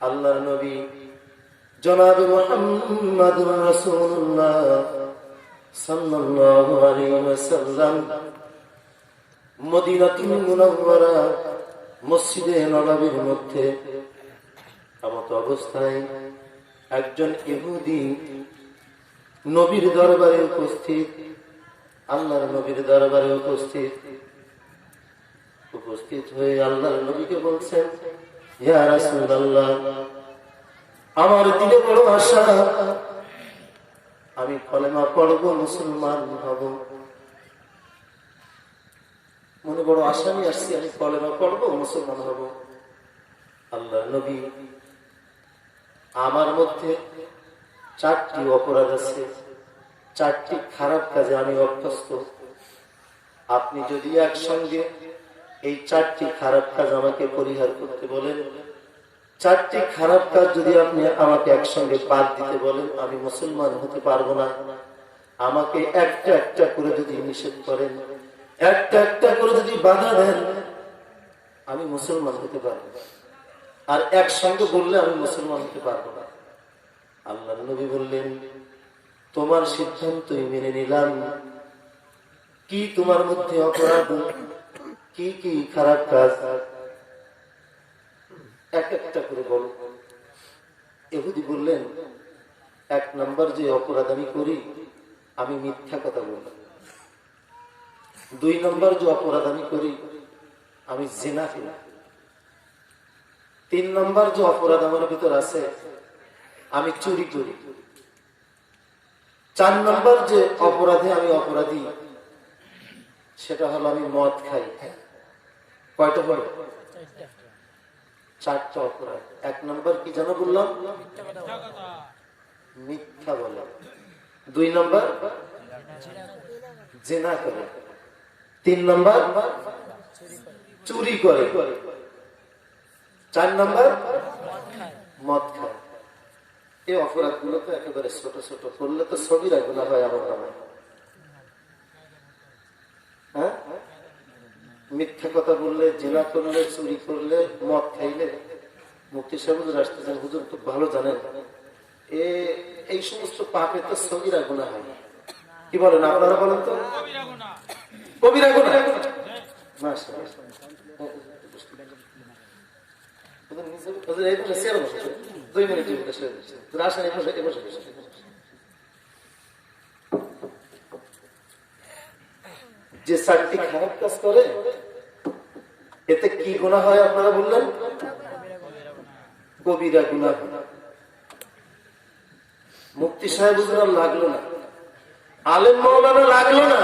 আল্লাহর নবী জনাবে মুহাম্মদুর রাসূলুল্লাহ সাল্লাল্লাহু আলাইহি ওয়াসাল্লাম মদিনাতুল মুনাওয়ারা মসজিদে নববীর মধ্যে এমত অবস্থায় একজন ইহুদি নবীর দরবারে উপস্থিত, আল্লাহর নবীর দরবারে উপস্থিত হয়ে আল্লাহর নবীকে বলছেন, ইয়া রাসূলুল্লাহ, আমার দিলে বড় আশা, আমি কলেমা পড়ব, মুসলমান হব। মনে বড় আশা নিয়ে আসছি, আমি কলেমা পড়ব, মুসলমান হব। আল্লাহর নবী, আমার মধ্যে 4টি অপরাধ আছে, 4টি খারাপ কাজে আমি অভ্যস্ত। আপনি যদি একসঙ্গে এই 4টি খারাপ কাজ আমাকে পরিহার করতে বলেন, 4টি খারাপ কাজ যদি আপনি আমাকে একসঙ্গে বাদ দিতে বলেন, আমি মুসলমান হতে পারবো না। আমাকে একটা একটা করে যদি নিষেধ করেন, একটা একটা করে যদি বাধা দেন, আমি মুসলমান হতে পারবো না। আর একসঙ্গে বললে আমি মুসলমান হতে পারবো না। আল্লাহর নবী বললেন, তোমার সিদ্ধান্তই মেনে নিলাম। কি তোমার মধ্যে অপরাধ, কি কি খারাপ কাজ, এক একটা করে বলো। ইহুদি বললেন, 1 নম্বর যে অপরাধ আমি করি, আমি মিথ্যা কথা বলি। 2 নম্বর যে অপরাধ আমি করি, আমি জিনা করি। 3 নম্বর যে অপরাধ আমার ভিতর আছে, আমি চুরি করি। 4 নম্বর যে অপরাধে আমি অপরাধী, সেটা হলো আমি মদ খাই। কয়টা হলো? 4টা অপরাধ। 1 নম্বর কি জানো বললাম? মিথ্যা বলা। 2 নম্বর জিনা করে। 3 নম্বর চুরি করে। 4 নম্বর মদ খায়। এই অপরাধ গুলো তো একেবারে ছোট ছোট, করলে তো সগীরা গুনাহ হয় আমার নামে। হ্যাঁ, মিথ্যা কথা বললে, জিনা করলে, চুরি করলে, মদ খাইলে, মুফতি সাহেব হুজুর আসতেছেন, হুজুর খুব ভালো জানেন, এই সমস্ত পাপে তো সগীরা গুনাহ হয়। কি বলেন আপনারা? বলেন তো, কবিরা গুনাহ। যে 4টি খারাপ কাজ করে, এতে কি গুনাহ হয় আপনারা বললেন? কবিরা গুনাহ। মুফতি সাহেব হুজুর লাগলো না, আলেম মাওলানা লাগলো না,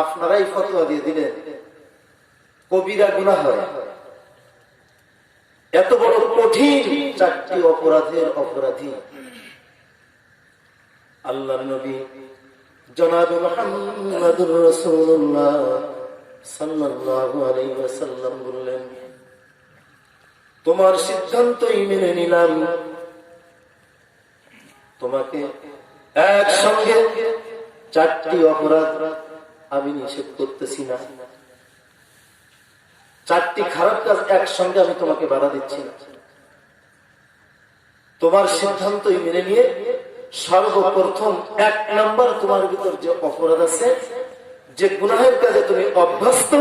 আপনারাই ফতোয়া দিয়ে দিলেন কবিরা গুনাহ হয়। এত বড় কঠিন 4টি অপরাধের অপরাধী আল্লাহর নবী জনাবে মুহাম্মদুর রাসূলুল্লাহ সাল্লাল্লাহু আলাইহি ওয়াসাল্লাম বললেন, তোমার সিদ্ধান্তই মেনে নিলাম। তোমাকে একসঙ্গে 4টি অপরাধ আমি নিষেধ করতেছি না, 4টি খারাপ কাজ একসঙ্গে আমি তোমাকে বাধা দিচ্ছি না। তোমার সিদ্ধান্তই মেনে নিয়ে সর্বপ্রথম 1 নম্বর তোমার ভিতর যে অপরাধ আছে, যে গুনাহের কাজে তুমি অভ্যস্ত,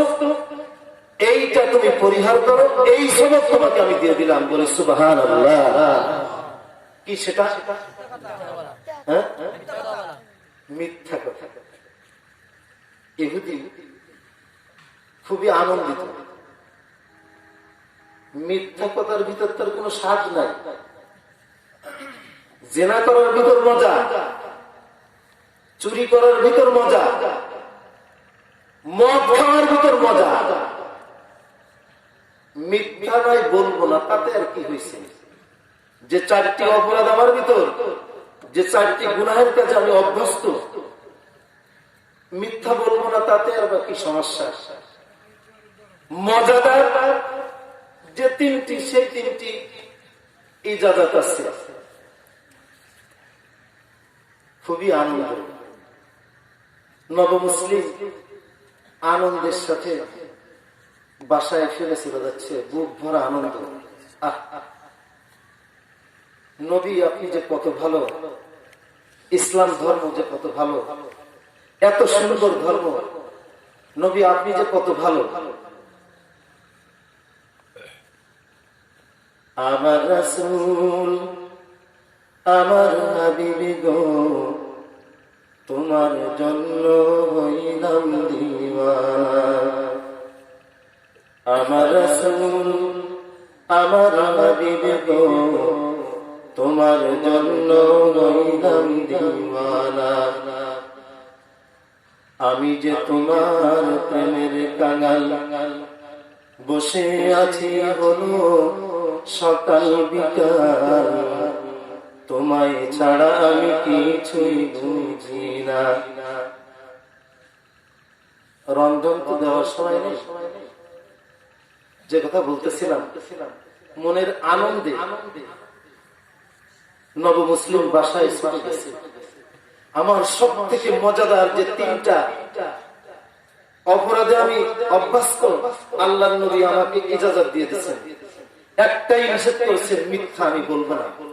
এইটা তুমি পরিহার করো। এই সবক তোমাকে আমি দিয়ে দিলাম। বলে সুবহানাল্লাহ। কি সেটা? হ্যাঁ, মিথ্যা কথা। ইহুদি খুবই আনন্দিত। মিথ্যা কথার ভিতর তার কোনো স্বাদ নাই। জিনা করার ভিতর মজা, চুরি করার ভিতর মজা, মদ খাওয়ার ভিতর মজা। মিথ্যা নয় বলবো না, তাতে আর কি হয়েছে? যে 4টি অপরাধ আমার ভিতর, যে 4টি গুনাহের কাজে আমি অভ্যস্ত, মিথ্যা বলবো না, তাতে আর বা কি সমস্যা? মজাদার যে 3টি, সেই 3টি ইজাজত আছে। খুবই আনন্দ। নবমুসলিম আনন্দের সাথে বাসায় ফিরে চলে যাচ্ছে, বুক ভরা আনন্দ। নবী আপনি যে কত ভালো, ইসলাম ধর্ম যে কত ভালো, এত সুন্দর ধর্ম, নবী আপনি যে কত ভালো। আমার রাসূল আমার হাবিব গো, তোমার জন্য হইলাম দিওয়ানা। আমার রাসূল আমার হাবিব গো, তোমার জন্য হইলাম দিওয়ানা। আমি যে তোমার প্রেমের কাঙাল, বসে আছি হলো সকাল বিকাল, তোমায় ছাড়া আমি কিছুই বুঝি না। রন্ধন তো দেওয়ার সময় নেই। যে কথা বলতেছিলাম, মনের আনন্দে নব মুসলিম বাসায় ছুটে গেছে। আমার সব থেকে মজাদার যে তিনটা অপরাধে আমি অভ্যস্ত, আল্লাহর নবী আমাকে ইজাজত দিয়ে দিয়েছেন। একটাই নিষেধ করেছেন, মিথ্যা আমি বলবো না।